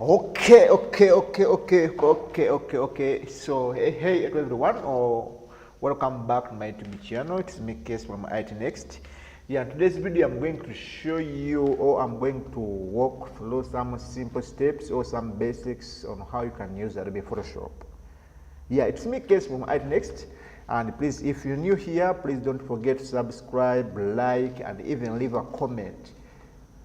Okay. So, hey everyone, welcome back to my YouTube channel. It's me, Case from IT Next. Yeah, in today's video, I'm going to show you, or I'm going to walk through some simple steps or some basics on how you can use Adobe Photoshop. Yeah, it's me, Case from IT Next. And please, if you're new here, please don't forget to subscribe, like, and even leave a comment.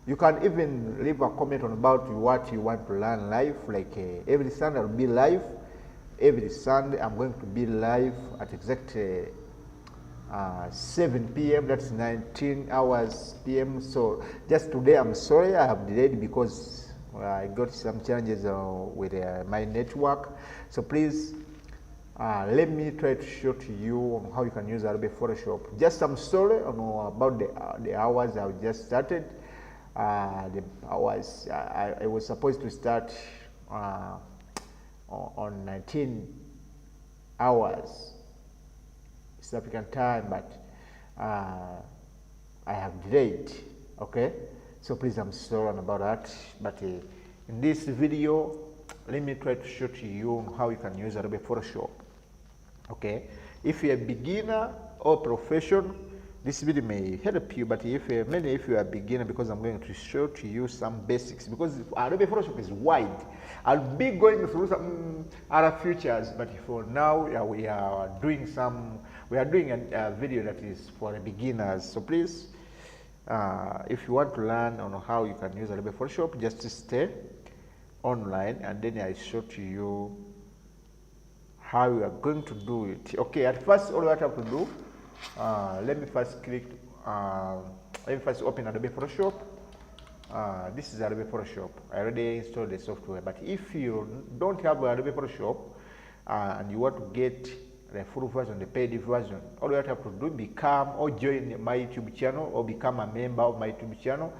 You can even leave a comment on about what you want to learn live. Like every Sunday I'll be live. Every Sunday I'm going to be live at exact 7 p.m. That's 19 hours p.m. So just today I'm sorry I have delayed because I got some challenges with my network. So please let me try to show to you on how you can use Adobe Photoshop. Just some story on about the hours I've just started. I was supposed to start on 19 hours South African time, but I have delayed. Okay, so please, I'm sorry about that. But in this video, let me try to show to you how you can use Adobe Photoshop. Okay, if you're a beginner or professional, this video may help you, but if you are a beginner, because I'm going to show to you some basics, because Adobe Photoshop is wide. I'll be going through some other features, but for now we are doing a video that is for the beginners. So please, if you want to learn on how you can use Adobe Photoshop, just stay online, and then I show to you how you are going to do it. Okay, at first, all you have to do, let me first open Adobe Photoshop. This is Adobe Photoshop. I already installed the software, but if you don't have Adobe Photoshop and you want to get the full version, the paid version, all you have to do, become or join my YouTube channel or become a member of my YouTube channel.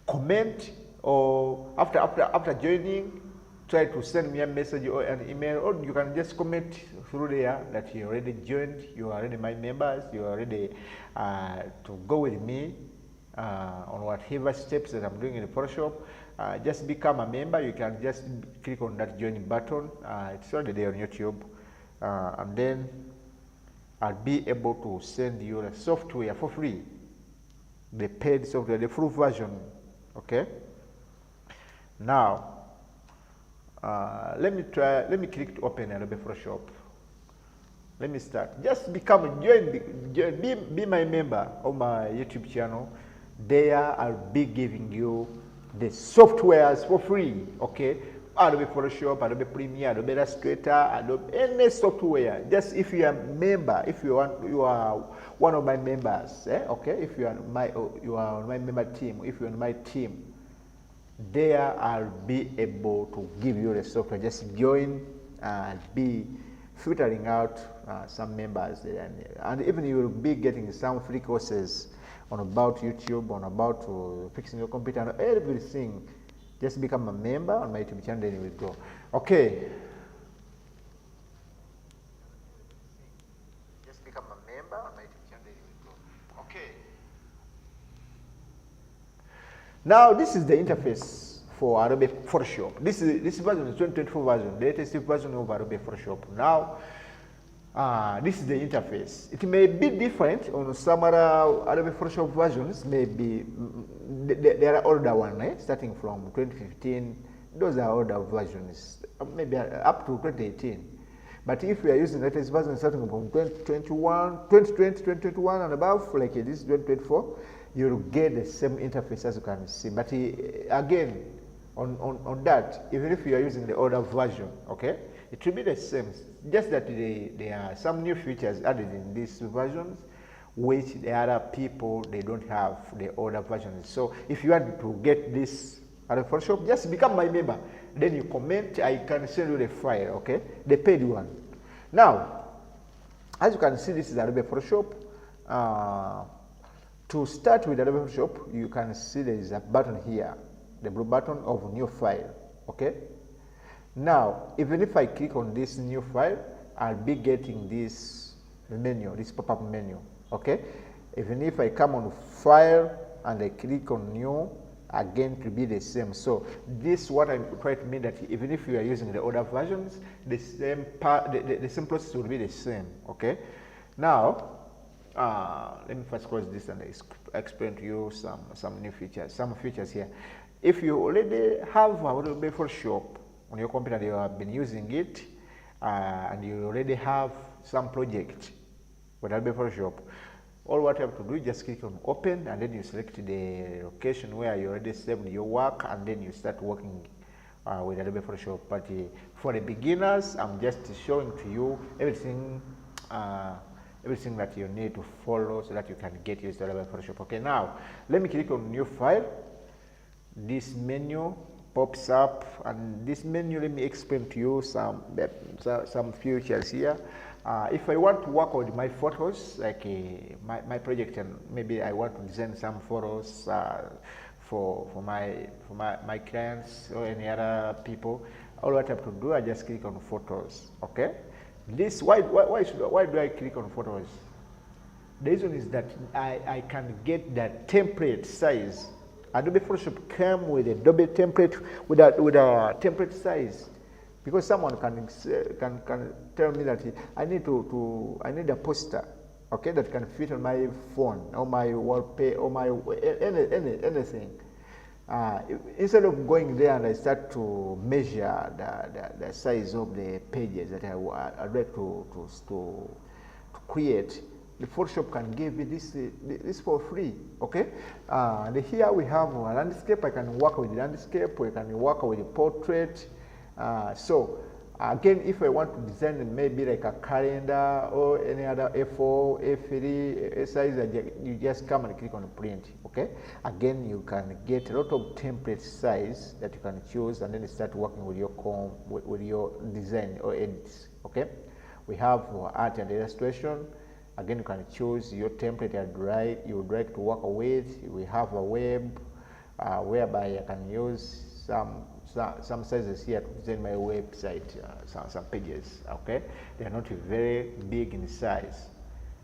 Comment, or after joining, try to send me a message or an email, or you can just comment through there that you already joined, you are already my members, you are ready to go with me on whatever steps that I'm doing in Photoshop. Just become a member. You can just click on that join button. It's already there on YouTube, and then I'll be able to send you the software for free, the paid software, the full version. Okay, now let me click to open Adobe Photoshop. Let me start. Just be my member of my YouTube channel. There I'll be giving you the softwares for free. Okay, Adobe Photoshop, Adobe Premiere, Adobe Illustrator, Adobe, any software. Just if you are a member, if you are one of my members. Okay, if you are on my member team, if you're on my team, there I'll be able to give you the software. Just join and be filtering out some members, and even you will be getting some free courses on about YouTube, on about fixing your computer and everything. Just become a member on my YouTube channel, then you will go. Okay. Just become a member on my YouTube channel, then you will go. Okay. Now this is the interface for Adobe Photoshop. This version is 2024 version, the latest version of Adobe Photoshop. Now, this is the interface. It may be different on some other Adobe Photoshop versions. Maybe there are older ones, starting from 2015. Those are older versions, maybe up to 2018. But if we are using the latest version starting from 2021 and above, like this 2024, you'll get the same interface as you can see. But again, on that, even if you are using the older version, okay, it will be the same. Just that there are some new features added in these versions, which the other people, they don't have the older versions. So if you want to get this out of Photoshop, just become my member. Then you comment, I can send you the file, okay, the paid one. Now, as you can see, this is Adobe Photoshop. To start with Adobe Photoshop, you can see there is a button here, the blue button of new file. Okay. Now, even if I click on this new file, I'll be getting this menu, this pop-up menu. Okay. Even if I come on file and I click on new, again to be the same. So this what I'm trying to mean, that even if you are using the older versions, the same part, the same process will be the same. Okay. Now let me first close this and explain to you some new features, some features here. If you already have Adobe Photoshop on your computer, you have been using it, and you already have some project with Adobe Photoshop, all what you have to do is just click on open, and then you select the location where you already saved your work, and then you start working with Adobe Photoshop. But for the beginners, I'm just showing to you everything everything that you need to follow so that you can get used to Adobe Photoshop. Okay, now let me click on new file. This menu pops up, and this menu, let me explain to you some features here. If I want to work with my photos, like my project, and maybe I want to design some photos for my clients or any other people, all what I have to do, I just click on photos. Okay, this why do I click on photos? The reason is that I can get the template size. Adobe Photoshop came with Adobe template with a template size, because someone can tell me that I need a poster, okay, that can fit on my phone or my wallpaper or my anything. Instead of going there and I start to measure the size of the pages that I'd like to create, the Photoshop can give me this for free. Okay, and here we have a landscape. I can work with landscape. We can work with a portrait. So again, if I want to design maybe like a calendar or any other A4, A3 size, you just come and click on print. Okay, again you can get a lot of template size that you can choose, and then start working with your design or edits. Okay, we have art and illustration. Again, you can choose your template you would like to work with. We have a web whereby I can use some sizes here to design my website, some pages. Okay, they are not very big in size.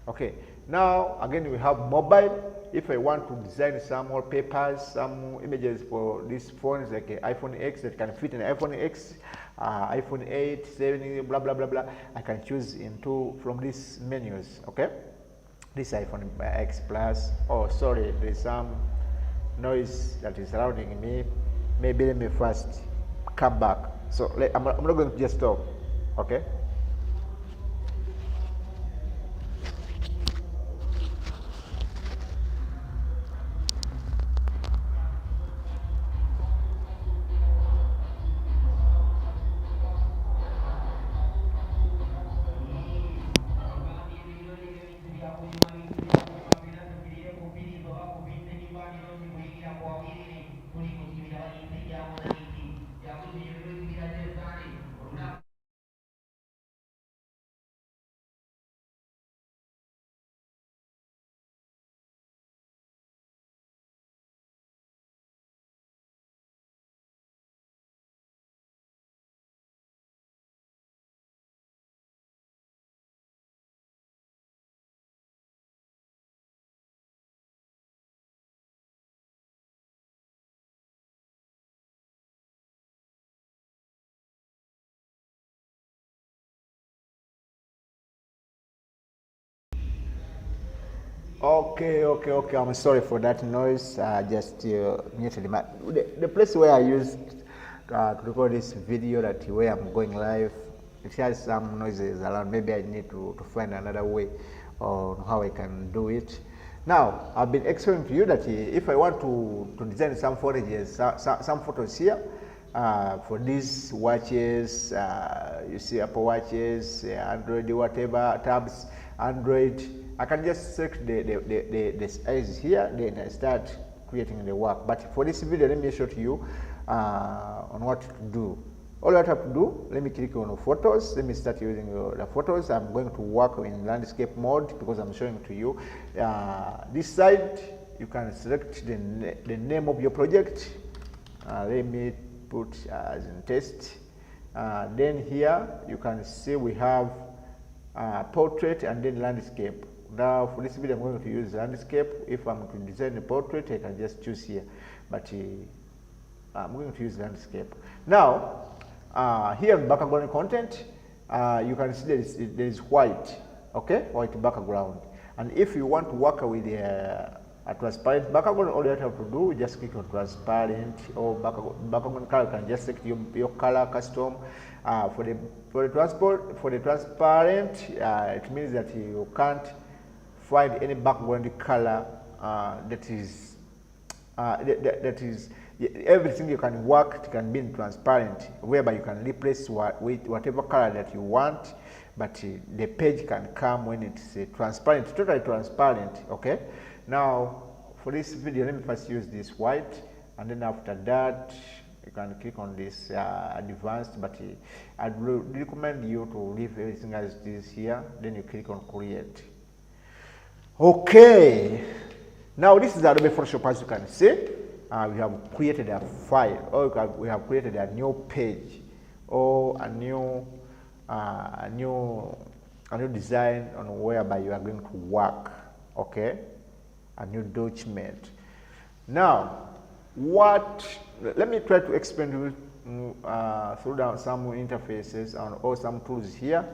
Okay, now again we have mobile. If I want to design some wallpapers, some images for these phones, like iPhone X that can fit in iPhone X, iPhone 8, 7, blah blah blah blah, I can choose from these menus. Okay, this iPhone X Plus. Oh, sorry, there's some noise that is surrounding me. Maybe let me first come back. So I'm not going to just stop. Okay. Okay. I'm sorry for that noise. Just muted the place where I used to record this video, that where I'm going live, it has some noises around. Maybe I need to find another way on how I can do it. Now, I've been explaining to you that if I want to design some photos, some photos here, for these watches, you see Apple watches, Android, whatever tabs, Android, I can just select the size here, then I start creating the work. But for this video, let me show to you on what to do. All I have to do, let me click on photos. Let me start using the photos. I'm going to work in landscape mode because I'm showing to you. This side, you can select the name of your project. Let me put as in test. Then here, you can see we have portrait and then landscape. Now for this video I'm going to use landscape. If I'm to design a portrait, I can just choose here, but I'm going to use landscape. Now here in background content, you can see there is white, okay, white background. And if you want to work with a transparent background, all you have to do is just click on transparent, or background color. You can just select your color custom. For the transparent, it means that you can't find any background color that is everything you can work, it can be in transparent, whereby you can replace with whatever color that you want, but the page can come when it's transparent, totally transparent. Okay, now for this video, let me first use this white, and then after that you can click on this advanced, but I'd recommend you to leave everything as it is here, then you click on create. Okay, now this is Adobe Photoshop. As you can see, we have created a file, or we have created a new page, or a new design on whereby you are going to work. Okay, a new document. Now, let me try to explain to you through down some interfaces or some tools here.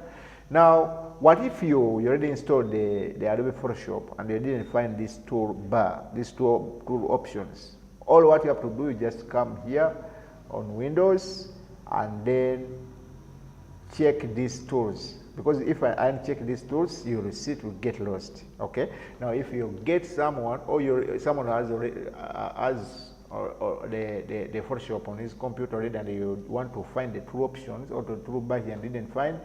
Now, what if you already installed the Adobe Photoshop and you didn't find this tool bar, these tool options? All what you have to do is just come here on Windows and then check these tools, because if I uncheck these tools, your receipt will get lost. Okay. Now, if you get someone, or someone has the Photoshop on his computer already, and you want to find the tool options or the toolbar here and didn't find,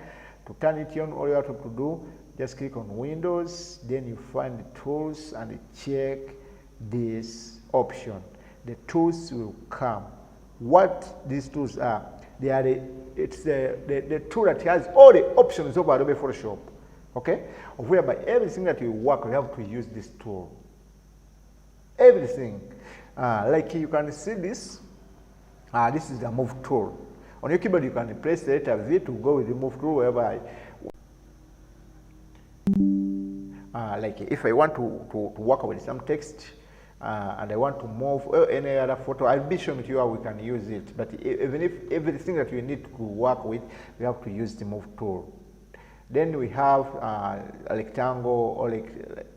to turn it on, all you have to do, just click on Windows, then you find the tools and check this option. The tools will come. What these tools are? They are it's the tool that has all the options of Adobe Photoshop. Okay, whereby everything that you work, you have to use this tool. Everything, like you can see this. This is the move tool. On your keyboard, you can press the letter V to go with the move tool, whereby, like if I want to work with some text and I want to move any other photo, I'll be showing to you how we can use it. But even if everything that we need to work with, we have to use the move tool. Then we have a rectangle or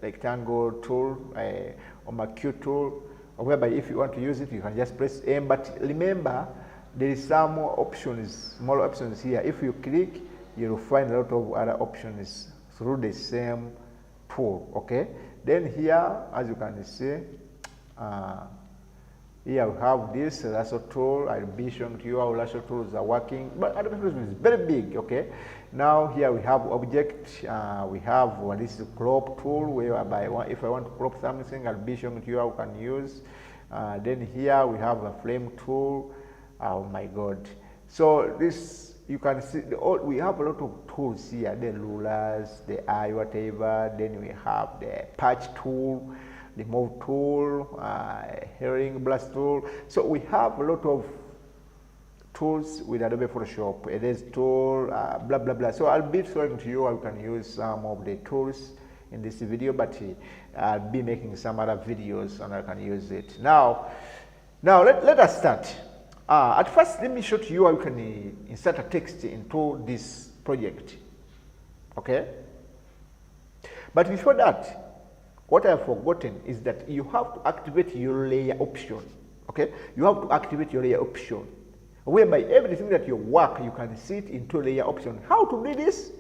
rectangle tool, or Q tool, whereby if you want to use it, you can just press M. But remember, there is some options, small options here. If you click, you will find a lot of other options through the same tool. Okay. Then here, as you can see, here we have this lasso tool. I'll be showing to you how lasso tools are working, but Adobe Photoshop is very big. Okay. Now here we have object. We have this crop tool, whereby if I want to crop something, I'll be showing to you how I can use. Then here we have a frame tool. Oh my God! So this, you can see we have a lot of tools here. The rulers, the eye, whatever. Then we have the patch tool, the move tool, herring blast tool. So we have a lot of tools with Adobe Photoshop. Erase tool, blah blah blah. So I'll be showing to you how you can use some of the tools in this video, but I'll be making some other videos and I can use it. Now let us start. At first, let me show to you how you can insert a text into this project. Okay? But before that, what I have forgotten is that you have to activate your layer option. Okay? You have to activate your layer option, whereby everything that you work, you can see it into layer option. How to do this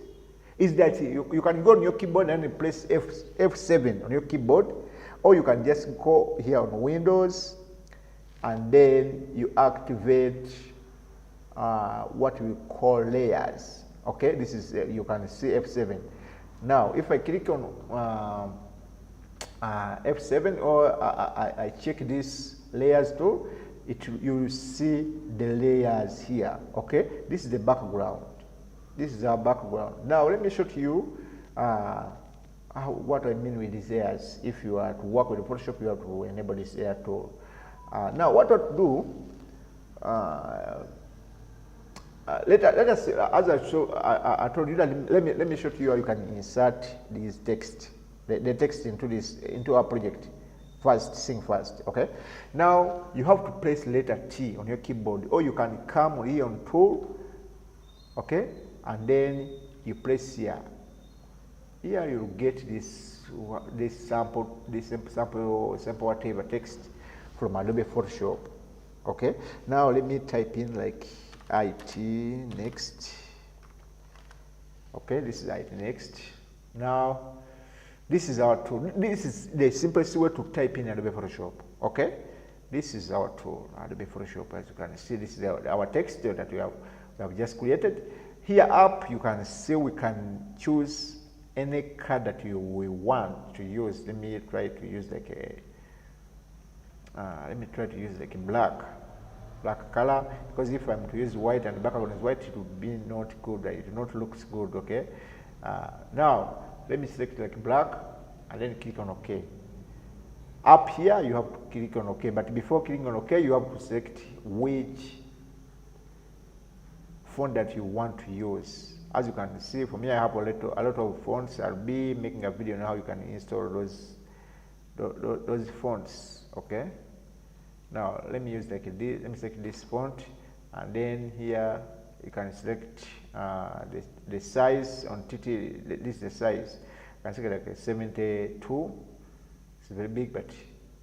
is that you can go on your keyboard and press F7 on your keyboard, or you can just go here on Windows, and then you activate what we call layers. Okay, this is you can see F7. Now, if I click on F7, or I check this layers tool, you will see the layers here. Okay, this is the background. This is our background. Now, let me show to you what I mean with these layers. If you are to work with Photoshop, you have to enable this layer tool. Now, what to do? Let us, as I told you, let me show to you how you can insert these text. the text into our project first. Okay, now you have to press letter T on your keyboard, or you can come here on tool, okay, and then you press here. Here you'll get this sample whatever text from Adobe Photoshop. Okay, now let me type in like IT next. Okay, this is IT next. Now this is our tool. This is the simplest way to type in Adobe Photoshop. Okay, this is our tool, Adobe Photoshop. As you can see, this is our text that we have just created. Here up, you can see we can choose any color that we want to use. Let me try to use like a black color, because if I'm to use white and background is white, it will be not good, right? It will not looks good. Okay, now let me select like black and then click on OK. Up here you have to click on OK, but before clicking on OK, you have to select which font that you want to use. As you can see, for me, I have a lot of fonts. I'll be making a video on how you can install those fonts. Okay. Now let me use like this. Let me select this font, and then here you can select the size on TT. This is the size. You can select like a 72. It's very big, but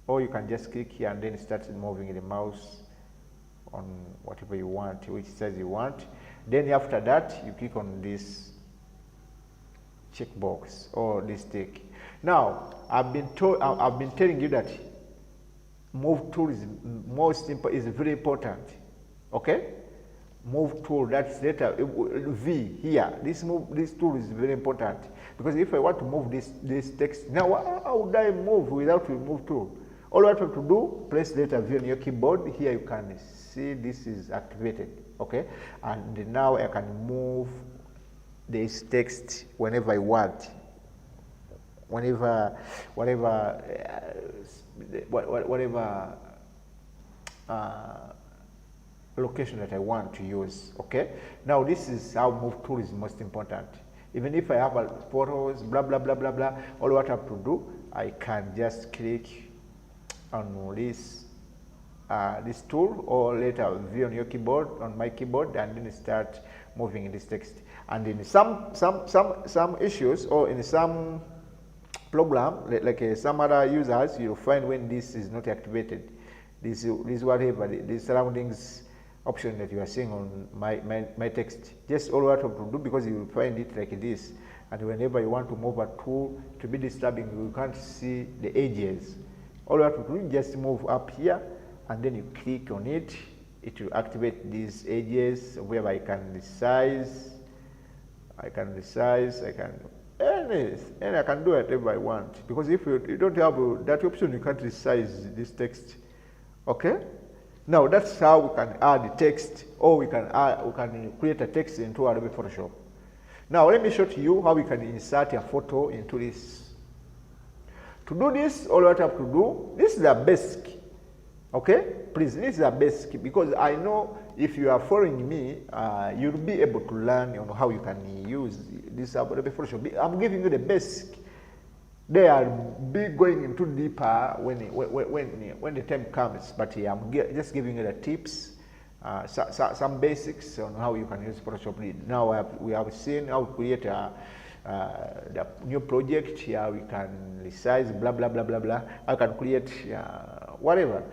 or you can just click here and then start moving the mouse on whatever you want, which size you want. Then after that, you click on this checkbox or this tick. Now, I've been telling you that move tool is very important. Okay, move tool, that's letter V here. This tool is very important, because if I want to move this text, now how would I move without the move tool? All you have to do, press letter V on your keyboard. Here you can see this is activated. Okay, and now I can move this text whenever I want, whatever location that I want to use. Okay, now this is how move tool is most important. Even if I have photos, blah blah blah blah blah, all what I have to do, I can just click on this tool or letter V on your keyboard, on my keyboard, and then start moving this text. And in some issues, or in some program, like some other users, you'll find when this is not activated, this whatever the surroundings option that you are seeing on my text, just all what to do, because you will find it like this. And whenever you want to move a tool, to be disturbing, you can't see the edges. All you have to do is just move up here, and then you click on it. It will activate these edges where I can resize. And I can do whatever I want, because if you don't have that option, you can't resize this text. Okay. Now that's how we can add text, or we can create a text into Adobe Photoshop. Now let me show to you how we can insert a photo into this. To do this, all you have to do, this is the basic. Okay, please, this is the basic, because I know if you are following me, you'll be able to learn on how you can use this Adobe Photoshop. I'm giving you the basic. They are going into deeper when the time comes, but I'm just giving you the tips, some basics on how you can use Photoshop. Now we have seen how to create the new project. Here we can resize, blah blah blah blah blah. I can create whatever.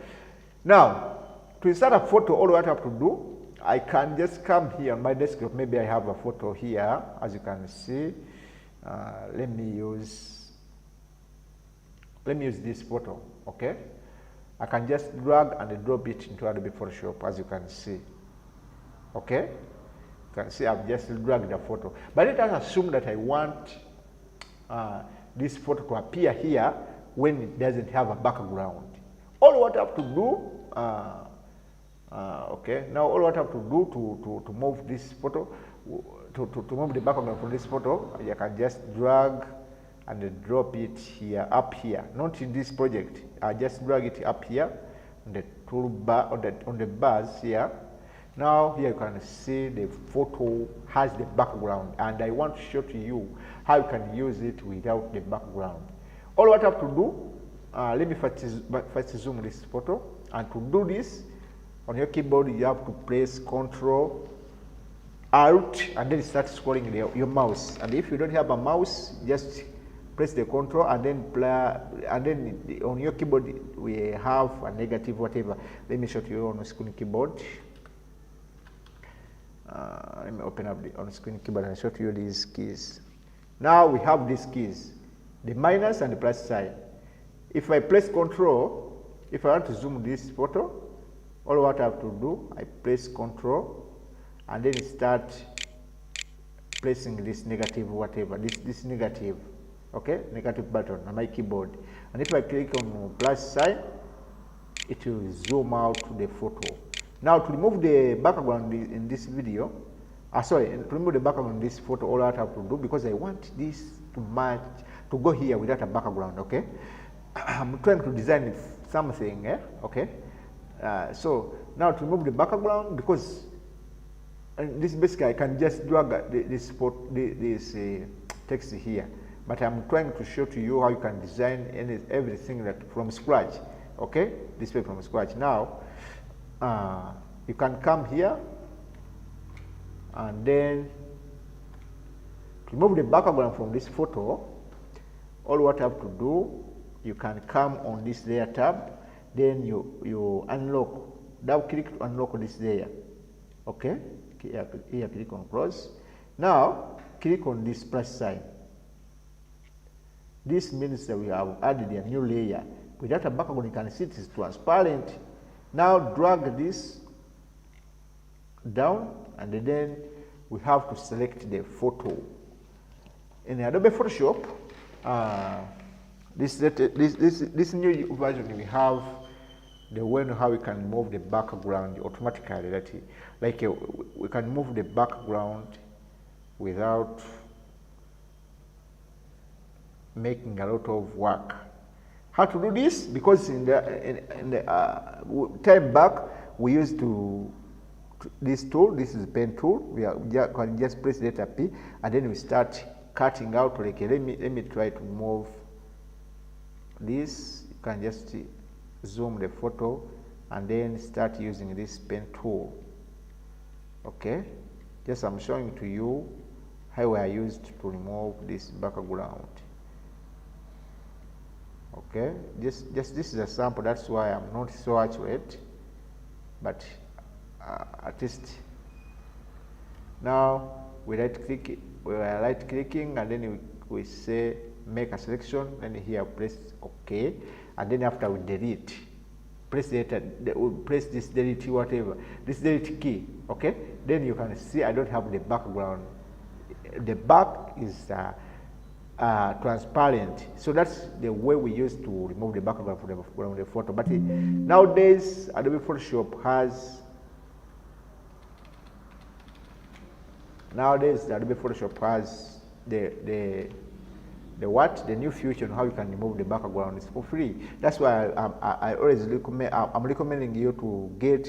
Now, to insert a photo, all I have to do, I can just come here on my desktop. Maybe I have a photo here, as you can see. Let me use this photo. Okay, I can just drag and drop it into Adobe Photoshop, as you can see. Okay, you can see I've just dragged the photo, but let us assume that I want this photo to appear here when it doesn't have a background. All what I have to do, okay, now all what I have to do to move this photo, to move the background from this photo, I can just drag and drop it here, up here, not in this project. I just drag it up here on the toolbar, on the bars here. Now here you can see the photo has the background, and I want to show to you how you can use it without the background. all what I have to do, let me first zoom this photo. And to do this, on your keyboard, you have to press Control Alt and then start scrolling your mouse. And if you don't have a mouse, just press the Control and then on your keyboard we have a negative whatever. Let me show you on the screen keyboard. Let me open up the on screen keyboard and show you these keys. Now we have these keys, the minus and the plus sign. If I press Control, if I want to zoom this photo, all what I have to do, I press Control and then start pressing this negative whatever, this negative, okay, negative button on my keyboard. And if I click on plus sign, it will zoom out to the photo. Now to remove the background in this video, to remove the background in this photo, all I have to do, because I want this to match, to go here without a background, okay? I'm trying to design something, okay? So now to remove the background, because this basically I can just drag this text here, but I'm trying to show to you how you can design everything that from scratch, okay? This way from scratch. Now, you can come here and then to remove the background from this photo, all what I have to do, you can come on this layer tab, then you unlock, double click to unlock this layer, okay? Here click on close. Now click on this plus sign. This means that we have added a new layer. Without a background, you can see it is transparent. Now drag this down and then we have to select the photo. In Adobe Photoshop, this new version, we have the way how we can move the background automatically. Like we can move the background without making a lot of work. How to do this? Because in the time back we used to this tool. This is pen tool. We can just press letter P and then we start cutting out. Like let me try to move this. You can just zoom the photo and then start using this pen tool. Okay, just I'm showing to you how I used to remove this background. Okay, just this is a sample. That's why I'm not so accurate, but at least now we are right clicking and then we say make a selection, and here press OK, and then after we delete, press press this delete whatever, this delete key, okay? Then you can see I don't have the background. The back is transparent, so that's the way we used to remove the background from the photo. But nowadays Adobe Photoshop has the new feature on how you can remove the background is for free. That's why I always recommend, I'm recommending you to get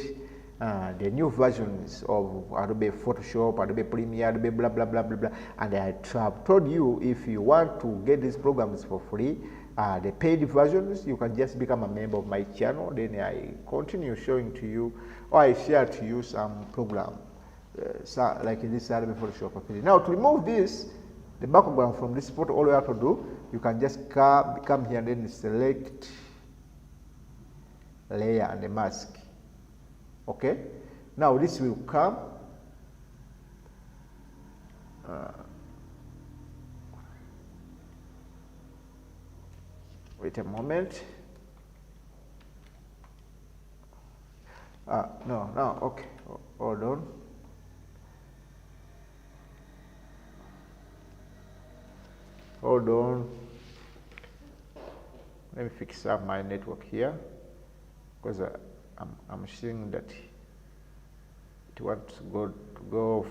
the new versions of Adobe Photoshop, Adobe Premiere, Adobe blah blah blah blah blah. And I have told you, if you want to get these programs for free, the paid versions, you can just become a member of my channel. Then I continue showing to you, or I share to you some program like in this Adobe Photoshop. Now to remove this, the background from this photo, all you have to do, you can just come here and then select layer and the mask. Okay, now this will come. Wait a moment. No, okay, hold on. Hold on. Let me fix up my network here, because I'm seeing that it wants to go off.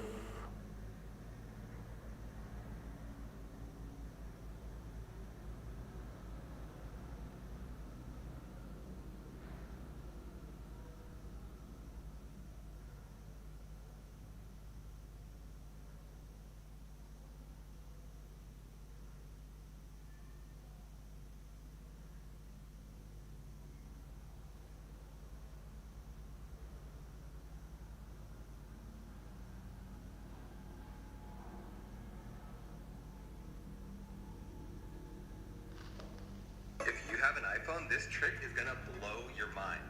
iPhone, this trick is gonna blow your mind.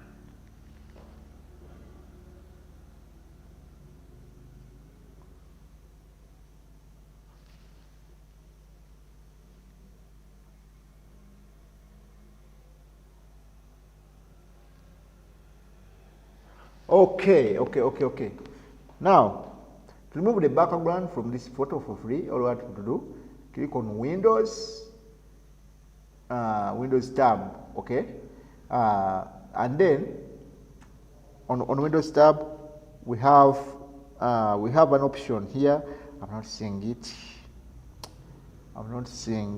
Okay. Now, to remove the background from this photo for free, all you have to do, click on Windows, Windows tab, okay? And then on Windows tab, we have an option here. I'm not seeing it. I'm not seeing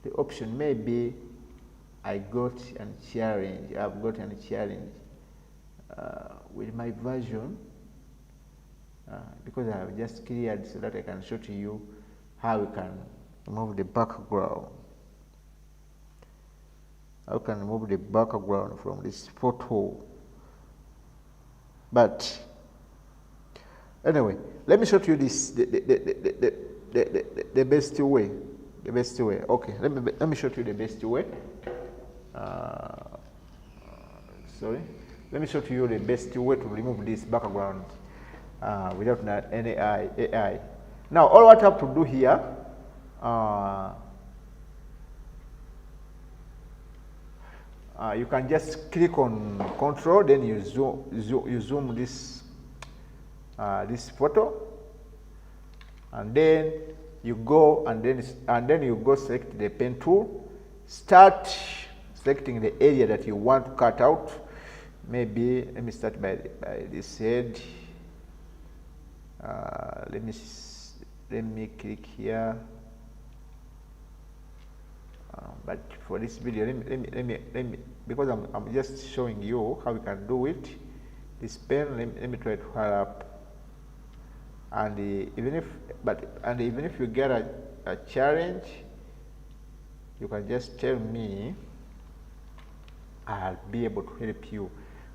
the option. Maybe I've got a challenge with my version, because I have just cleared so that I can show to you how we can remove the background. How can remove the background from this photo. But anyway, let me show you this the best way. The best way. Okay, let me show you the best way. Sorry. Let me show you the best way to remove this background without any AI. Now, all what I have to do here, you can just click on Control, then you zoom this this photo, and then you go select the pen tool, start selecting the area that you want to cut out. Maybe let me start by this head. Let me click here. But for this video, let me because I'm just showing you how we can do it. This pen, let me try to hurry up. And even if you get a challenge, you can just tell me. I'll be able to help you.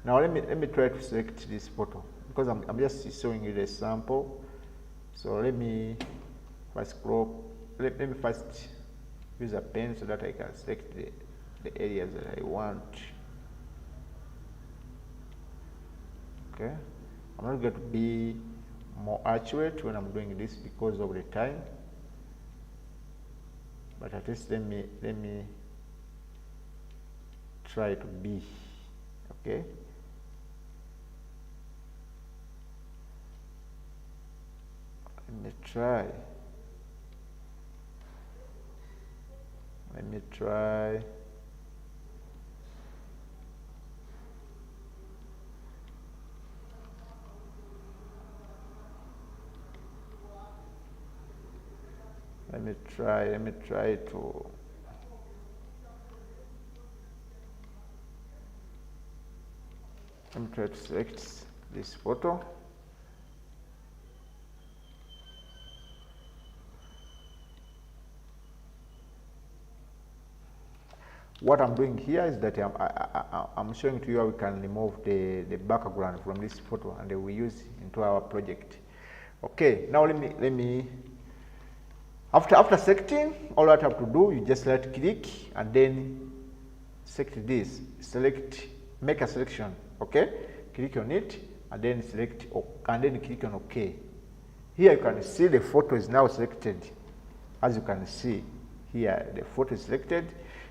Now let me try to select this photo because I'm just showing you the sample. So let me first crop. Let me first use a pen so that I can select the areas that I want. Okay, I'm not going to be more accurate when I'm doing this because of the time, but at least let me try to be okay. Let me try. Let me try to select this photo. What I'm doing here is that I'm showing to you how we can remove the background from this photo and we use into our project. Okay, now let me after selecting, all that I have to do, you just right click and then select this, make a selection, okay? Click on it and then select and then click on OK. Here you can see the photo is now selected. As you can see here, the photo is selected.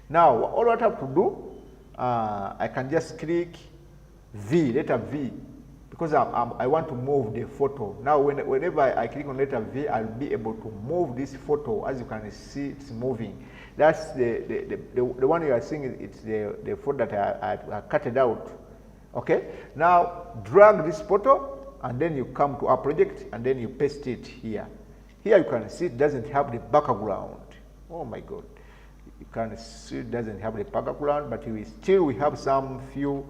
Now, all what I have to do, I can just click letter V, because I want to move the photo. Now, whenever I click on letter V, I'll be able to move this photo. As you can see, it's moving. That's the one you are seeing. It's the photo that I cut it out. Okay. Now, drag this photo, and then you come to our project, and then you paste it here. Here you can see it doesn't have the background. Oh my God. You can see it doesn't have the background, but we have some few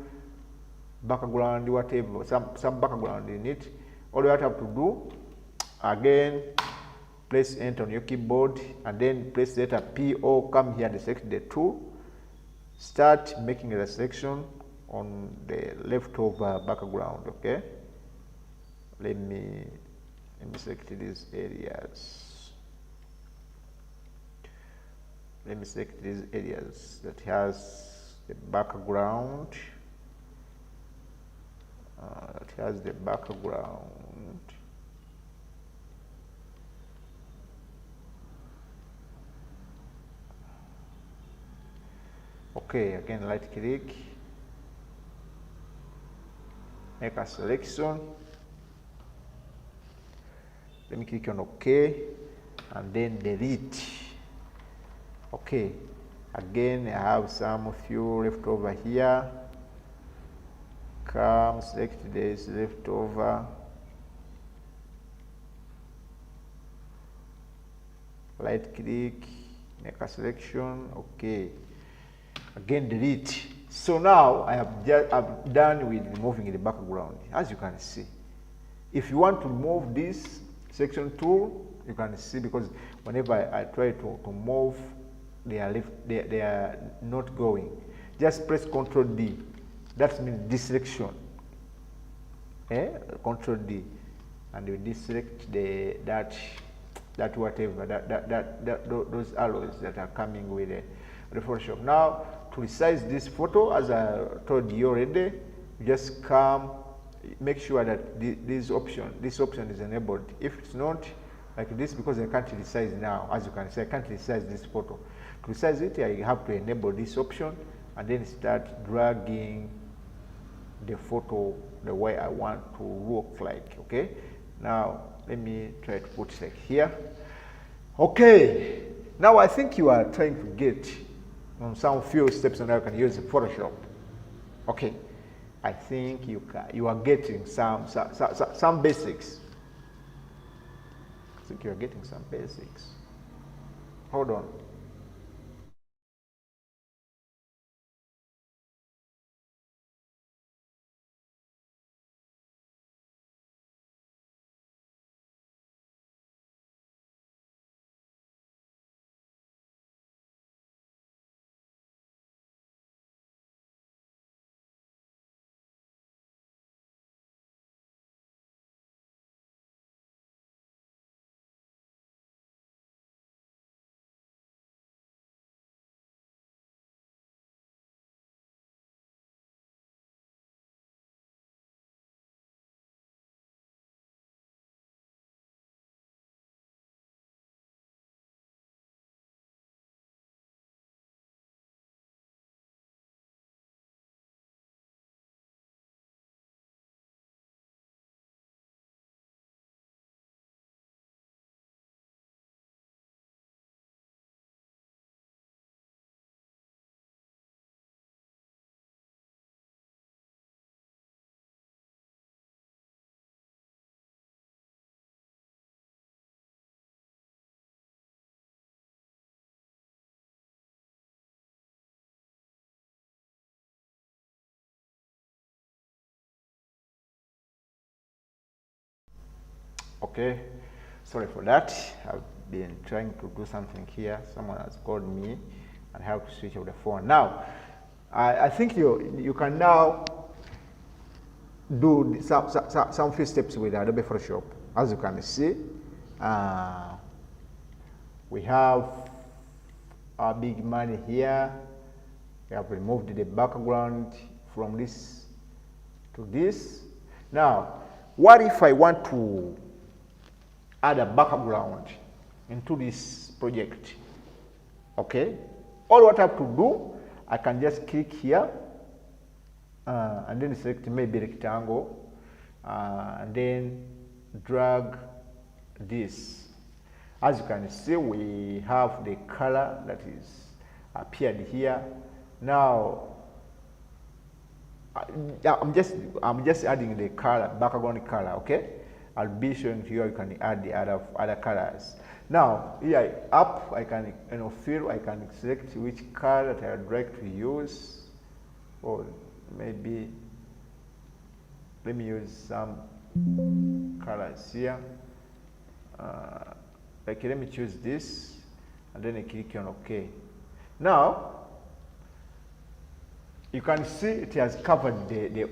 background, whatever, some background in it. All you have to do, again, press enter on your keyboard and then press letter P or come here and select the tool. Start making the selection on the leftover background. Okay, let me select these areas. Let me select these areas that has the background. That has the background. Okay, again right click, make a selection. Let me click on OK and then delete. Okay, again I have some few left over here. Come select this left over, right click, make a selection. Okay, again delete. So now I'm done with removing the background. As you can see, if you want to remove this section tool, you can see, because whenever I try to move, they are not going. Just press Ctrl D. That means deselection. Ctrl D, and you deselect that whatever those arrows that are coming with the Photoshop. Now to resize this photo, as I told you already, you just come, make sure that this option is enabled. If it's not, like this, because I can't resize now, as you can see, I can't resize this photo. To resize it, I have to enable this option and then start dragging the photo the way I want to look like. Okay, now let me try to put it like here. Okay, now I think you are trying to get some few steps on how you can use Photoshop. Okay, I think you are getting some basics. I think you are getting some basics. Hold on. Okay, sorry for that. I've been trying to do something here. Someone has called me and have to switch off the phone. Now, I think you can now do some few steps with Adobe Photoshop. As you can see, we have our big money here. We have removed the background from this to this. Now, what if I want to add a background into this project? Okay, all what I have to do, I can just click here and then select maybe rectangle and then drag this. As you can see, we have the color that is appeared here. Now I'm just adding the color, background color. Okay, I'll be showing you how you can add the other colors. Now here up, I can fill. I can select which color that I would like to use, or maybe let me use some colors here. Like let me choose this, and then I click on OK. Now you can see it has covered the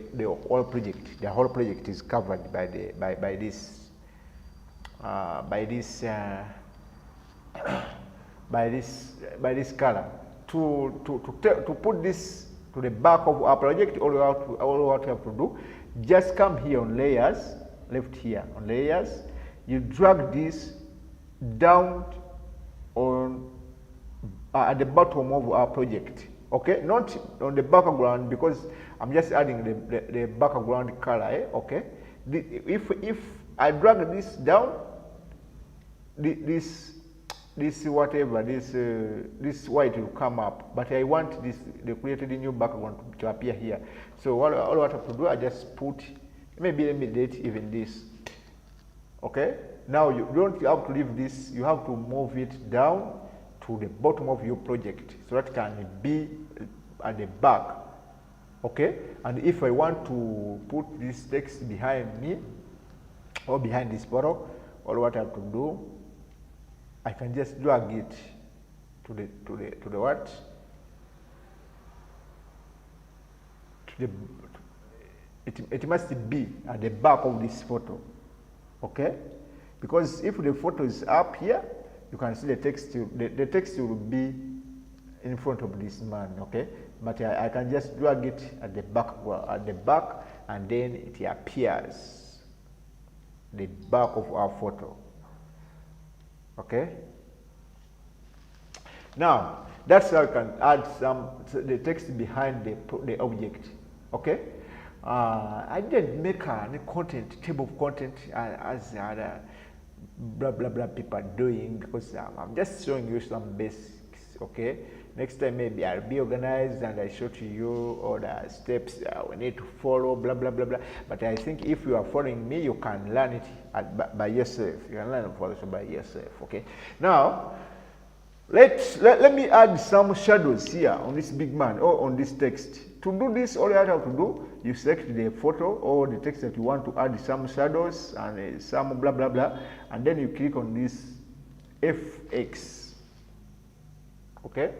whole project. The whole project is covered by the by this by this by this color. To put this to the back of our project, all what you have to do, just come here on layers, left here on layers, you drag this down on at the bottom of our project. Okay, not on the background, because I'm just adding the background color. Okay, if I drag this down, this whatever this white will come up, but I want the created new background to appear here. So all I have to do, I just put, maybe let me delete even this. Okay, now you don't have to leave this, you have to move it down to the bottom of your project so that can be at the back. Okay, and if I want to put this text behind me or behind this photo, all what I have to do, I can just drag it to the what? To the it must be at the back of this photo. Okay, because if the photo is up here, you can see the text. The text will be in front of this man. Okay, but I can just drag it at the back, and then it appears the back of our photo. Okay. Now that's how you can add the text behind the object. Okay. I didn't make any content, table of content as other blah blah blah people are doing, because I'm just showing you some basics. Okay, next time maybe I'll be organized and I show to you all the steps we need to follow, blah blah blah blah. But I think if you are following me, you can learn it by yourself. You can learn Photoshop by yourself. Okay, now let me add some shadows here on this big man or on this text. To do this, all you have to do, you select the photo or the text that you want to add some shadows and some blah blah blah, and then you click on this FX. Okay.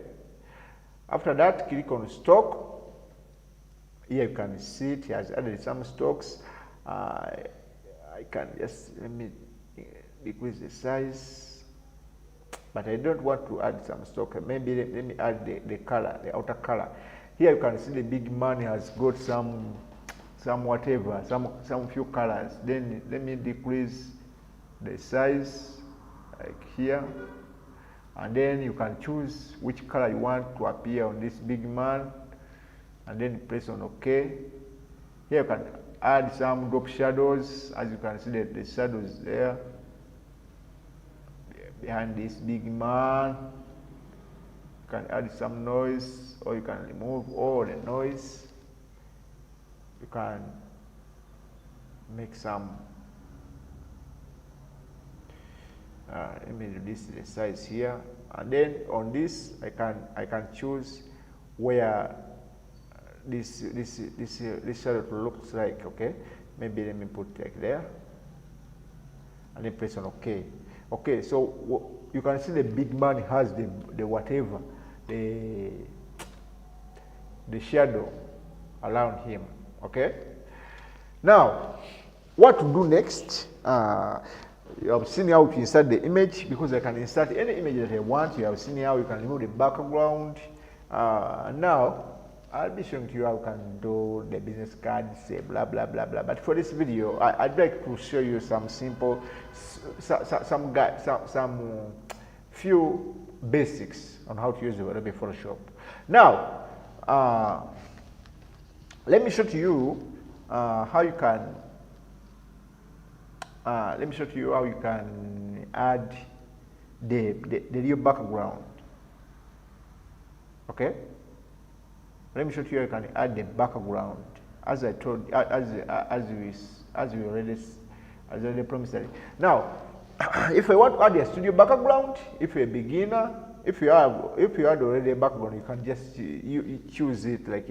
After that, click on stock. Here you can see it has added some stocks. I can just, let me decrease the size, but I don't want to add some stock. Maybe let me add the color, the outer color. Here you can see the big man has got some whatever, some few colors. Then let me decrease the size, like here, and then you can choose which color you want to appear on this big man, and then press on OK. Here you can add some drop shadows. As you can see, the shadows there behind this big man. You can add some noise, or you can remove all the noise. You can make some let me reduce the size here, and then on this I can choose where this shadow looks like. Okay, maybe let me put like there, and then press on OK. Okay, so you can see the big man has the whatever, the shadow around him. Okay, now what to do next? You have seen how to insert the image, because I can insert any image that I want. You have seen how you can remove the background. Now I'll be showing to you how you can do the business card, say blah blah blah blah. But for this video, I'd like to show you some simple, some few basics on how to use the Adobe Photoshop. Now, let me show to you how you can. Let me show to you how you can add the real background. Okay. Let me show you how you can add the background. As I told, as we already promised. Now, if I want to add a studio background, if you're a beginner, if you had already a background, you can just you choose it like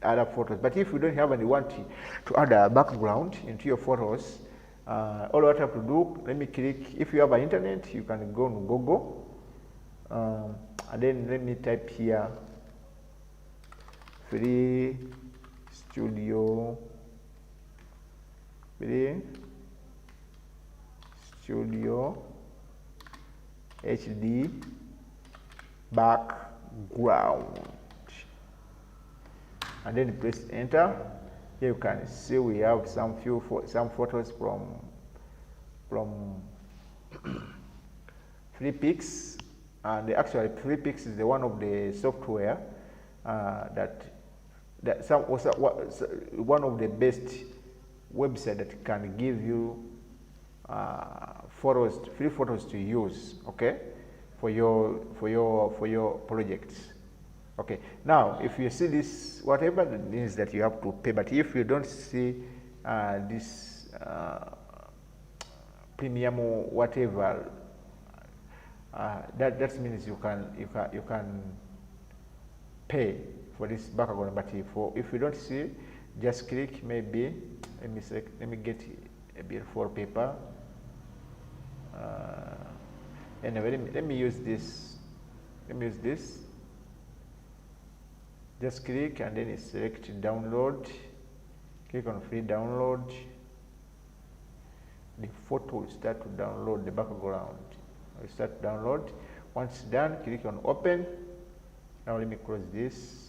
other photos. But if you don't have and you want to add a background into your photos, all what you have to do, let me click. If you have an internet, you can go on Google, and then let me type here free studio HD background, and then press enter. Here you can see we have some photos from FreePix, and actually FreePix is one of the software one of the best website that can give you free photos to use, okay, for your projects. Okay, now if you see this, whatever it means that you have to pay, but if you don't see this premium or whatever, that means you can pay for this background. But if you don't see, just click, maybe let me get a beautiful paper. Anyway, let me use this. Just click and then select download. Click on free download. The photo will start to download, the background will start to download. Once done, click on open. Now let me close this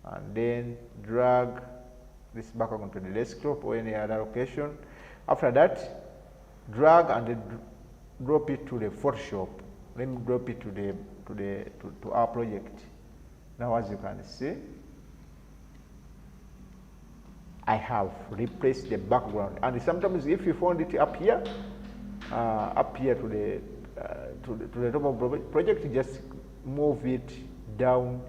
and then drag this background to the desktop or any other location. After that, drag and then drop it to the Photoshop. Let me drop it to our project. Now, as you can see, I have replaced the background. And sometimes, if you found it up here to the top of the project, just move it down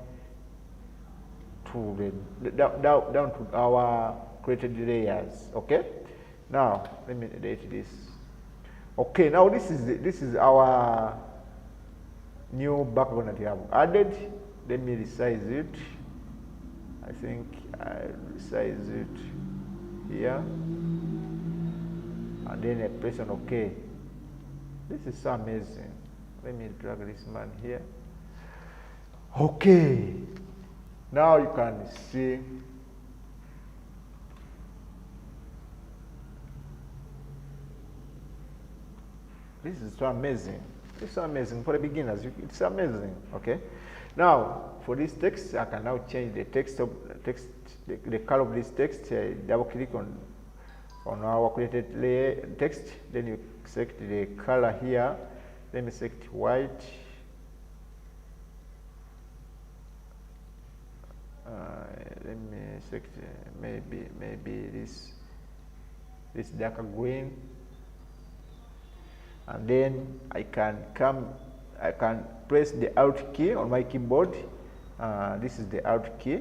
to down to our created layers. Okay. Now let me edit this. Okay. Now this is our new background that we have added. Let me resize it. I think I resize it here, and then I press on OK. This is so amazing. Let me drag this man here. Okay. Now you can see this is so amazing. It's so amazing for the beginners. It's amazing. Okay. Now for this text, I can now change the the color of this text. Double click on our created layer text. Then you select the color here. Let me select white. Let me select maybe this darker green, and then I can press the Alt key on my keyboard. This is the Alt key.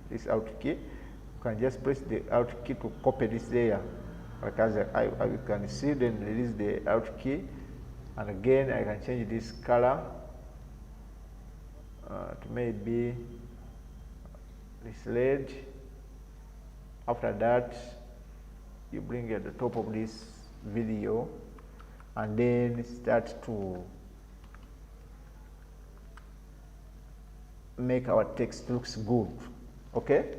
This Alt key. You can just press the Alt key to copy this layer. Like as you can see, then release the Alt key, and again I can change this color to maybe this red. After that, you bring it at the top of this video and then start to make our text looks good. Okay,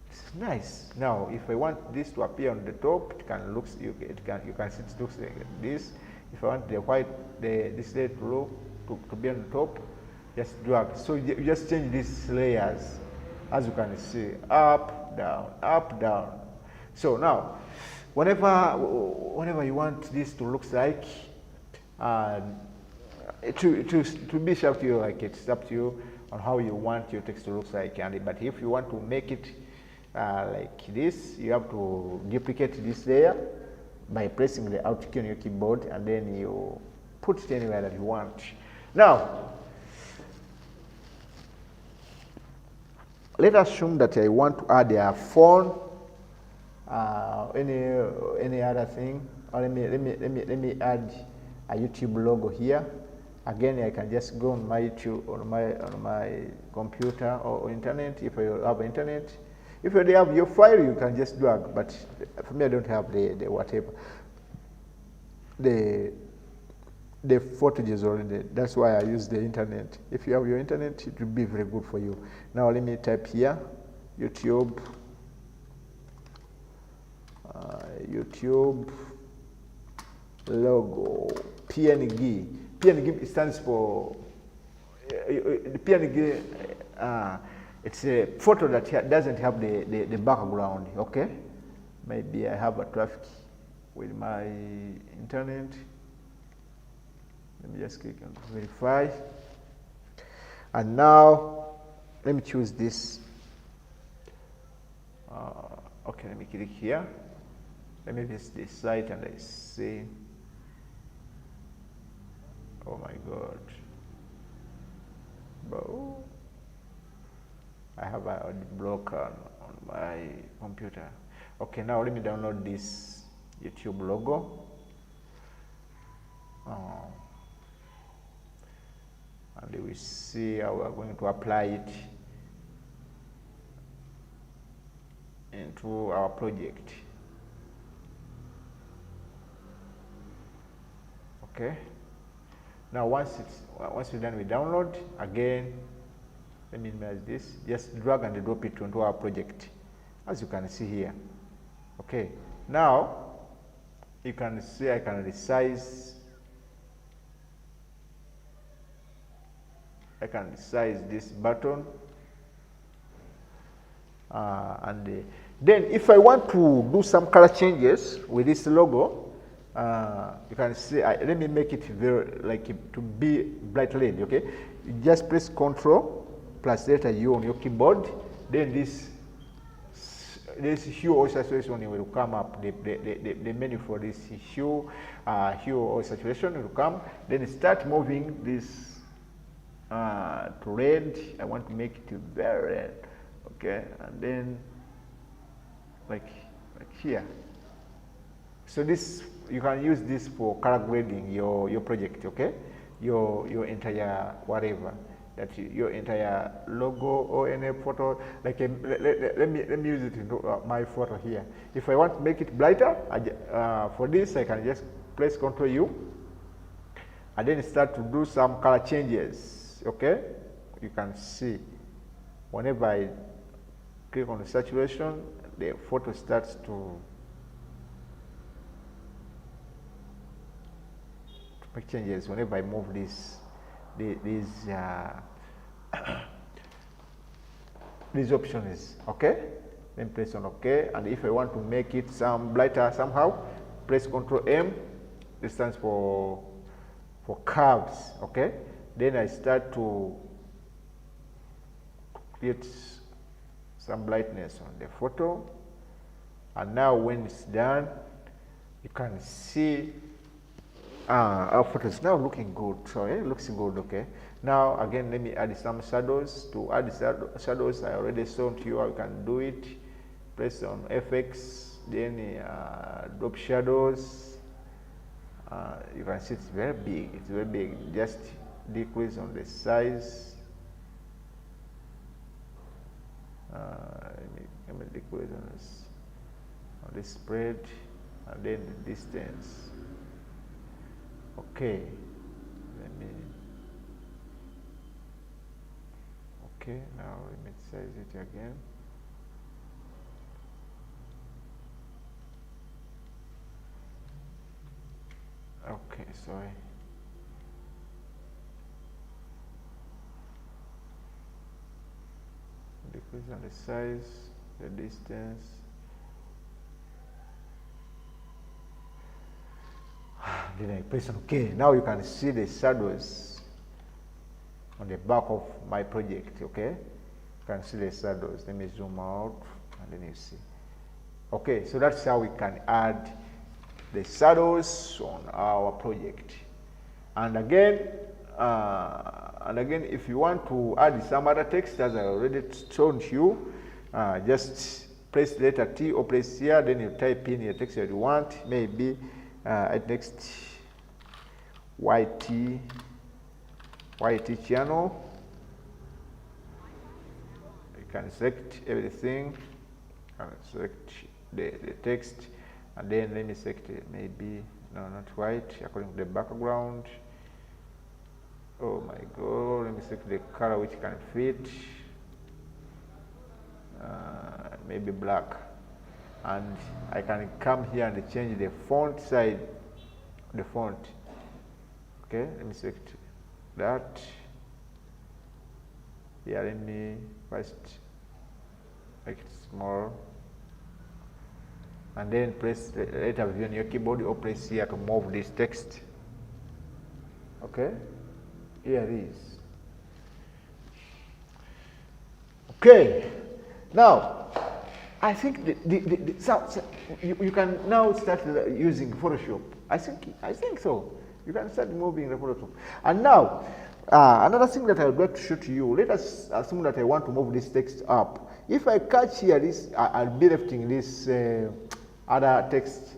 it's nice. Now if I want this to appear on the top, it can looks you can see it looks like this. If I want the white this layer to be on the top, just drag. So you just change these layers, as you can see, up, down. So now, whenever you want this to look like, to be sharp to you, like it's up to you on how you want your text to look like. But if you want to make it like this, you have to duplicate this layer by pressing the Alt key on your keyboard, and then you put it anywhere that you want. Now, let us assume that I want to add a phone, any other thing, or let me add a YouTube logo here. Again, I can just go on my YouTube on my computer or internet if I have internet. If you have your file, you can just drag. But for me, I don't have the whatever the the footages already. That's why I use the internet. If you have your internet, it will be very good for you. Now let me type here, YouTube, YouTube logo, PNG. PNG stands for, PNG, it's a photo that doesn't have the background, okay? Maybe I have a traffic with my internet. Let me just click on verify. And now, let me choose this. Okay, let me click here. Let me visit this site and I see, oh my God. Bro, I have a block on my computer. Okay, now let me download this YouTube logo. And we see how we're going to apply it into our project. Okay. Now once we're done with download, again, let me minimize this. Just drag and drop it onto our project, as you can see here. Okay. Now you can see I can resize. I can resize this button, and then if I want to do some color changes with this logo, you can see. Let me make it very to be bright red. Okay, you just press Ctrl plus letter U on your keyboard. Then this hue or saturation will come up. The menu for this hue or saturation will come. Then start moving this to red. I want to make it very red. Okay, and then like here. So this, you can use this for color grading your project. Okay, your entire whatever that your entire logo or any photo. Like let me use it into my photo here. If I want to make it brighter, for this I can just press Ctrl U and then start to do some color changes. Okay, you can see whenever I click on the saturation, the photo starts to make changes whenever I move these options. Okay, then press on OK, and if I want to make it some brighter somehow, press Ctrl M. This stands for curves. Okay, then I start to create some brightness on the photo, and now when it's done, you can see our photo is now looking good. So it looks good. Okay, now again let me add some shadows. To add shadows, I already shown to you how you can do it. Press on FX, then drop shadows. You can see it's very big. It's very big. Just decrease on the size. Let me decrease on the spread, and then the distance. Okay, now let me size it again. Okay, sorry. Decrease on the size, the distance. Then I press on OK. Now you can see the shadows on the back of my project. Okay, you can see the shadows. Let me zoom out and then you see. Okay, so that's how we can add the shadows on our project. And again, if you want to add some other text, as I already shown you, just press letter T or press here, then you type in your text that you want. Maybe at next YT channel. You can select everything and select the text, and then let me select maybe not white according to the background. Oh my god, let me select the color which can fit. Maybe black. And I can come here and change the font side, the font. Okay, let me select that. Yeah, let me first make it small. And then press the letter V on your keyboard or press here to move this text. Okay, here it is. Okay, now I think you can now start using Photoshop. I think so. You can start moving the Photoshop. And now another thing that I would like to show to you. Let us assume that I want to move this text up. If I catch here this, I'll be lifting this other text.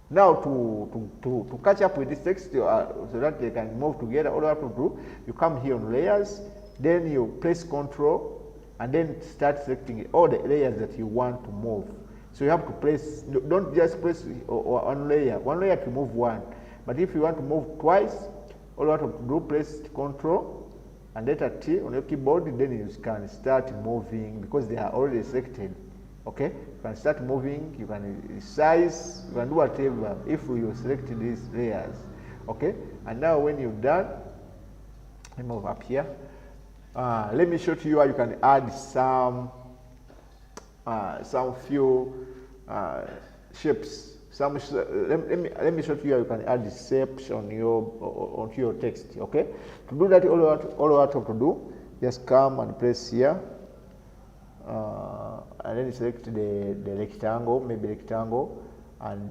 Now to catch up with this text so that they can move together, all you have to do, you come here on layers, then you press Control, and then start selecting all the layers that you want to move. So you have to press, don't just press one layer to move one. But if you want to move twice, all you have to do, press Control and letter T on your keyboard, then you can start moving because they are already selected. Okay, you can start moving, you can resize, you can do whatever if you select these layers. Okay, and now when you've done, let me move up here. Let me show to you how you can add some few shapes. Let me show to you how you can add shapes on onto your text. Okay, to do that, all you have to do, just come and press here. And then select the rectangle, maybe rectangle, and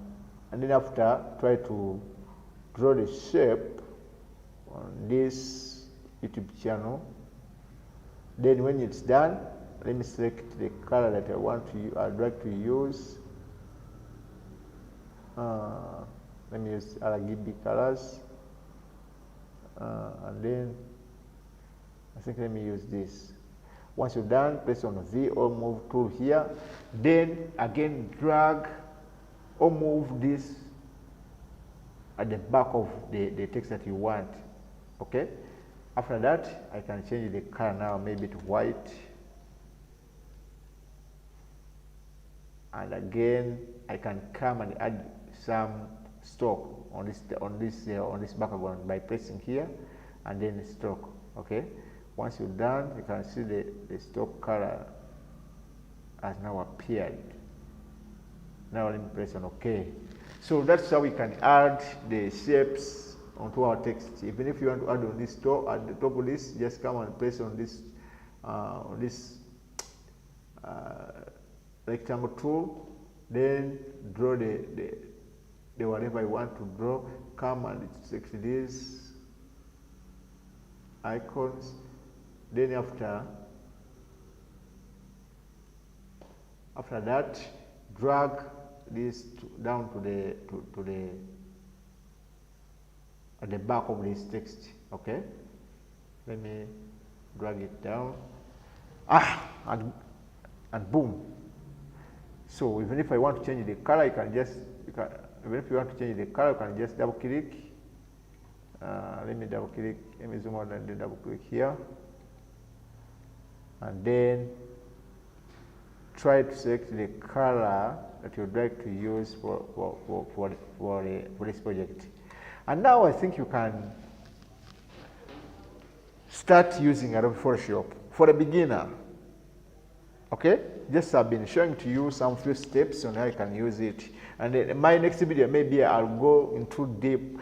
then after try to draw the shape on this YouTube channel. Then when it's done, let me select the color that I'd like to use. Let me use RGB colors, and then I think let me use this. Once you're done, press on V or move tool here. Then again drag or move this at the back of the text that you want. Okay? After that, I can change the color now, maybe to white. And again, I can come and add some stroke on this background by pressing here and then stroke. Okay? Once you're done, you can see the stroke color has now appeared. Now let me press on OK. So that's how we can add the shapes onto our text. Even if you want to add on this top, at the top of this, just come and press on this rectangle tool, then draw the whatever you want to draw. Come and select these icons. Then after that, drag this down to at the back of this text. Okay, let me drag it down. And boom. So even if I want to change the color, even if you want to change the color, you can just double click. Let me double click. Let me zoom out and then double click here. And then try to select the color that you'd like to use for this project. And now I think you can start using Adobe Photoshop for a beginner. Okay, just I've been showing to you some few steps on how you can use it. And in my next video, maybe I'll go deep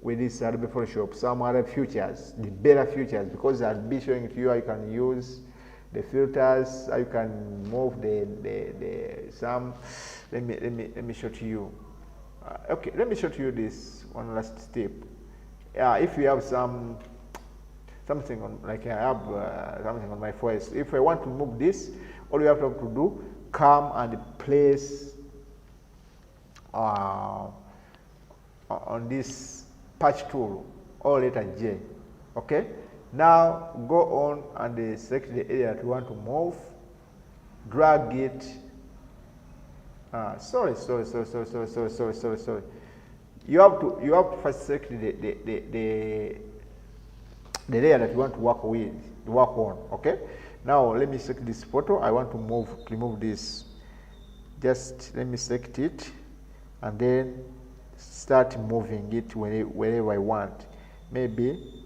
with this Adobe Photoshop, some other features, the better features, because I'll be showing to you how you can use the filters, how you can move let me show to you. Okay, let me show to you this one last step. If you have something on, like I have something on my voice, if I want to move this, all you have to do, come and place on this patch tool or letter J. Okay, now go on and select the area that you want to move, drag it. Sorry. you have to first select the layer that you want to work on. Okay, now let me select this photo. I want to remove this. Just let me select it and then start moving it wherever I want. Maybe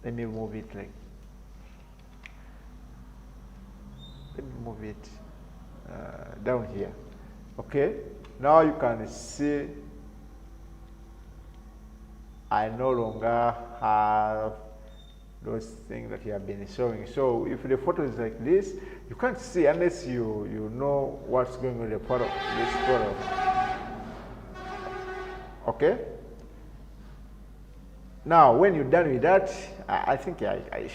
let me move it like, let me move it down here. Okay, now you can see I no longer have those things that you have been showing. So if the photo is like this, you can't see unless you know what's going on with the photo, this photo. Okay. Now, when you're done with that, I think I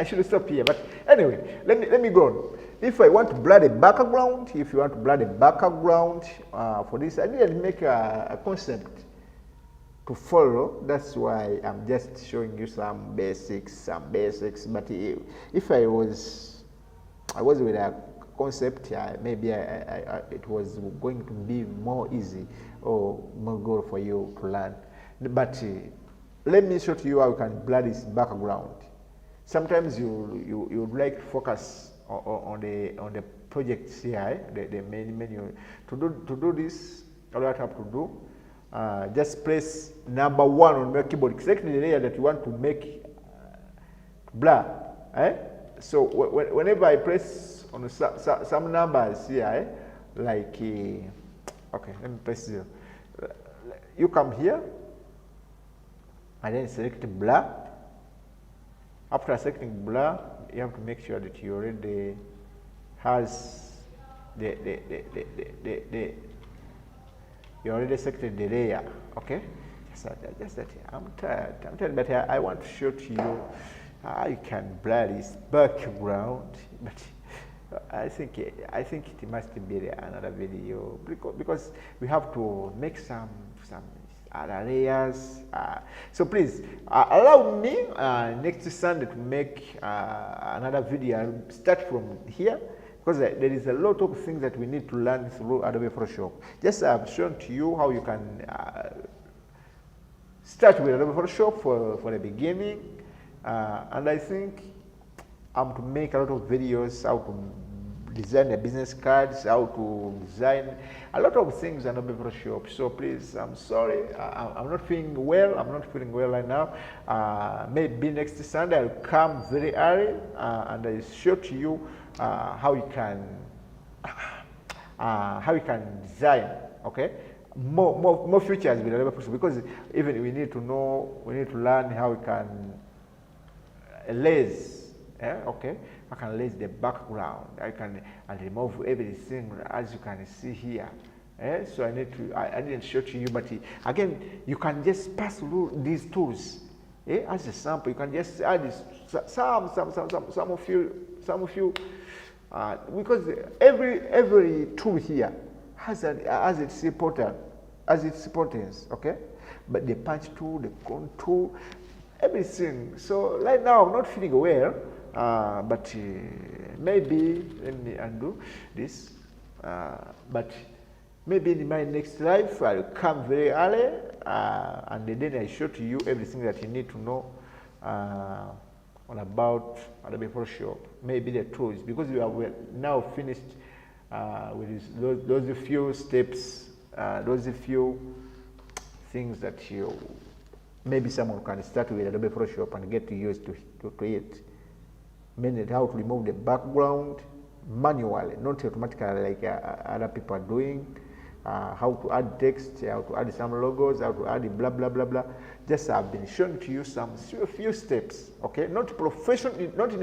should stop here. But anyway, let me go on. If I want to blur the background, if you want to blur the background for this, I didn't make a concept to follow. That's why I'm just showing you some basics. But if I was with a concept, maybe it was going to be more easy or more good for you to learn. But let me show to you how you can blur this background. Sometimes you would like to focus on the project here, the main menu. To do this, all you have to do, just press number 1 on your keyboard. Select the layer that you want to make blur. So whenever I press on some numbers here, like okay, let me press 0. You come here and then select blur. After selecting blur, you have to make sure that you already has you already selected the layer. Okay, just that. I'm tired, but I want to show to you how you can blur this background. But I think it must be another video because we have to make some other layers. So please allow me next Sunday to make another video. I'll start from here because there is a lot of things that we need to learn through Adobe Photoshop. Just I've shown to you how you can start with Adobe Photoshop for the beginning, and I think I'm to make a lot of videos how to design the business cards, how to design a lot of things in Adobe Photoshop. So please, I'm sorry, I'm not feeling well. I'm not feeling well right now. Maybe next Sunday I'll come very early and I'll show to you how you can design. Okay, more features with Adobe Photoshop, because even we need to learn how we can erase. Okay, I can erase the background. I can remove everything, as you can see here. So I didn't show to you, but again, you can just pass through these tools. As a sample, you can just add this, some of you, because every tool here has its importance. Okay, but the punch tool, the clone tool, everything. So right now I'm not feeling well. But maybe let me undo this. But maybe in my next life I'll come very early, and then I show to you everything that you need to know about Adobe Photoshop. Maybe the tools, because we are now finished with those few steps, those few things that you maybe someone can start with Adobe Photoshop and get used to it. Meaning how to remove the background manually, not automatically like other people are doing. How to add text, how to add some logos, how to add blah blah blah blah. Just I've been showing to you few steps. Okay, not in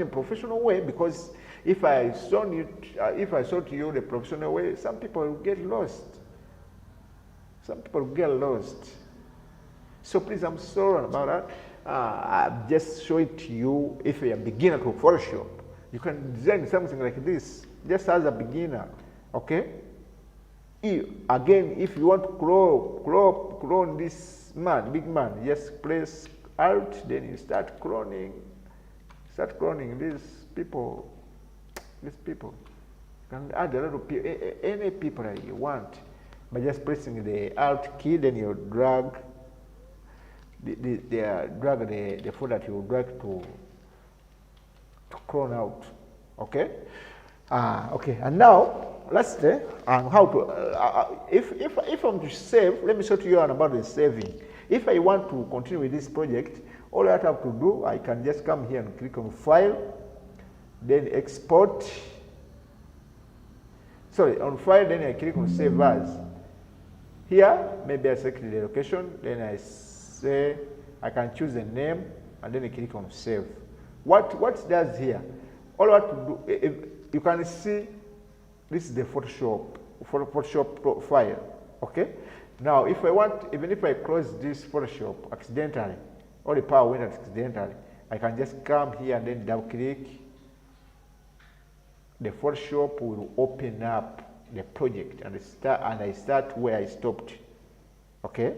a professional way, because if I show to you the professional way, some people will get lost. So please, I'm sorry about that. I'll just show it to you. If you're a beginner to Photoshop, you can design something like this just as a beginner. Okay, again, if you want to clone this big man, just press Alt, then you start cloning these people. You can add a lot of people, any people that you want, by just pressing the Alt key, then you drag the folder that you drag to clone out. Okay. Okay. And now lastly, how to if I'm to save, let me show to you about the saving. If I want to continue with this project, all I have to do, I can just come here and click on File, then Export. Sorry, on File, then I click on Save As. Here, maybe I select the location, then I say I can choose the name, and then I click on Save. What it does here? All I have to do, if you can see, this is the Photoshop file. Okay. Now, if I want, even if I close this Photoshop accidentally, or the power went accidentally, I can just come here and then double click. The Photoshop will open up the project and I start where I stopped. Okay.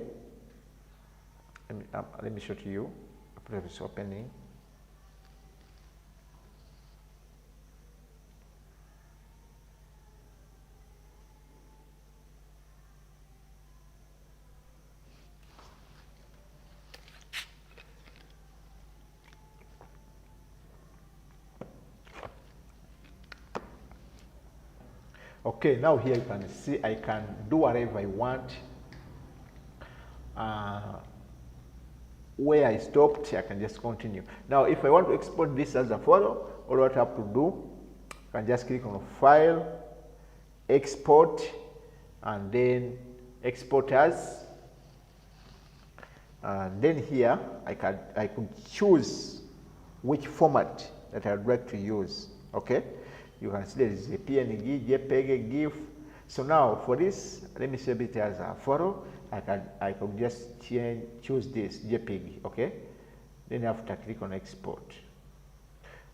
Let me show to you. It's opening. Okay, now here you can see I can do whatever I want. Where I stopped, I can just continue. Now, if I want to export this as a photo, all what I have to do, I can just click on File, Export, and then Export As. And then here, I could choose which format that I'd like to use. Okay. You can see there is a PNG, JPEG, GIF. So now for this, let me save it as a photo. I could just choose this JPEG. Okay. Then after click on Export.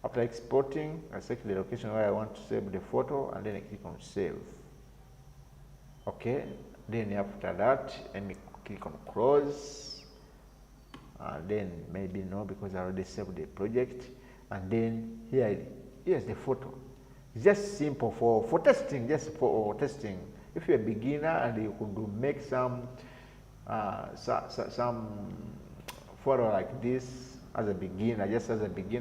After exporting, I select the location where I want to save the photo, and then I click on Save. Okay. Then after that, let me click on Close. Then maybe no, because I already saved the project. And then here's the photo. It's just simple for testing, just for testing. If you're a beginner and you could make some photo like this as a beginner,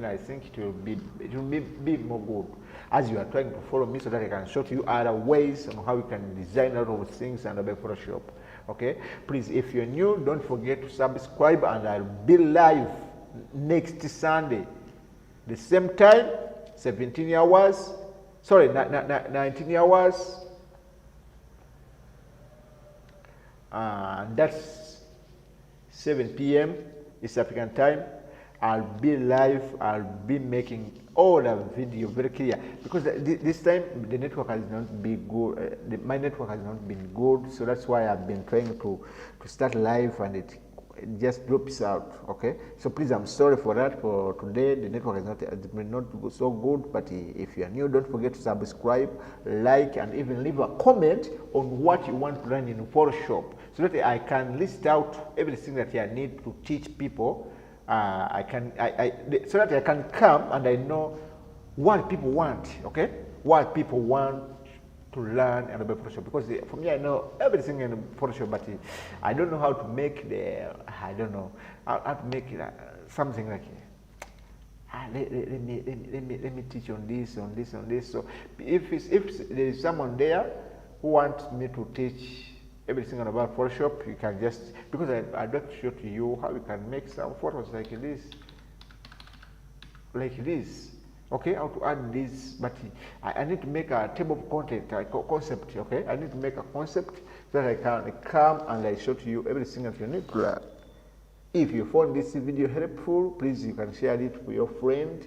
I think it will be more good as you are trying to follow me, so that I can show you other ways on how you can design all of things under Photoshop. Okay, please, if you're new, don't forget to subscribe, and I'll be live next Sunday, the same time, 17 hours. Sorry, 19 hours. And that's 7 p.m. East African time. I'll be live. I'll be making all the video very clear, because this time the network has not been good. My network has not been good, so that's why I've been trying to start live, and it just drops out. Okay, so please, I'm sorry for that. For today, the network has not so good. But if you are new, don't forget to subscribe, like, and even leave a comment on what you want to learn in Photoshop, so that I can list out everything that I need to teach people. So that I can come and I know what people want. Okay, what people want to learn about Photoshop, because for me, I know everything in Photoshop, but I don't know how to make how to make something like let me teach on this. So if there is someone there who wants me to teach everything about Photoshop, you can just, because I'd like to show to you how you can make some photos like this. Okay, how to add this, but I need to make a table of content, a concept. Okay, I need to make a concept so that I can come and I show to you everything that you need to learn. If you found this video helpful, please, you can share it with your friend.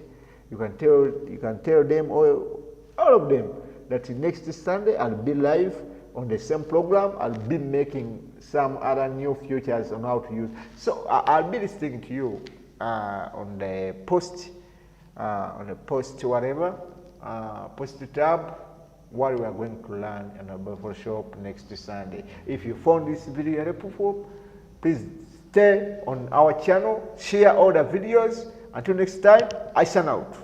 You can tell them, all of them, that next Sunday I'll be live on the same program. I'll be making some other new features on how to use. So I'll be listening to you on the post. Whatever, post tab, what we are going to learn about Photoshop next Sunday. If you found this video helpful, please stay on our channel, share all the videos. Until next time, I sign out.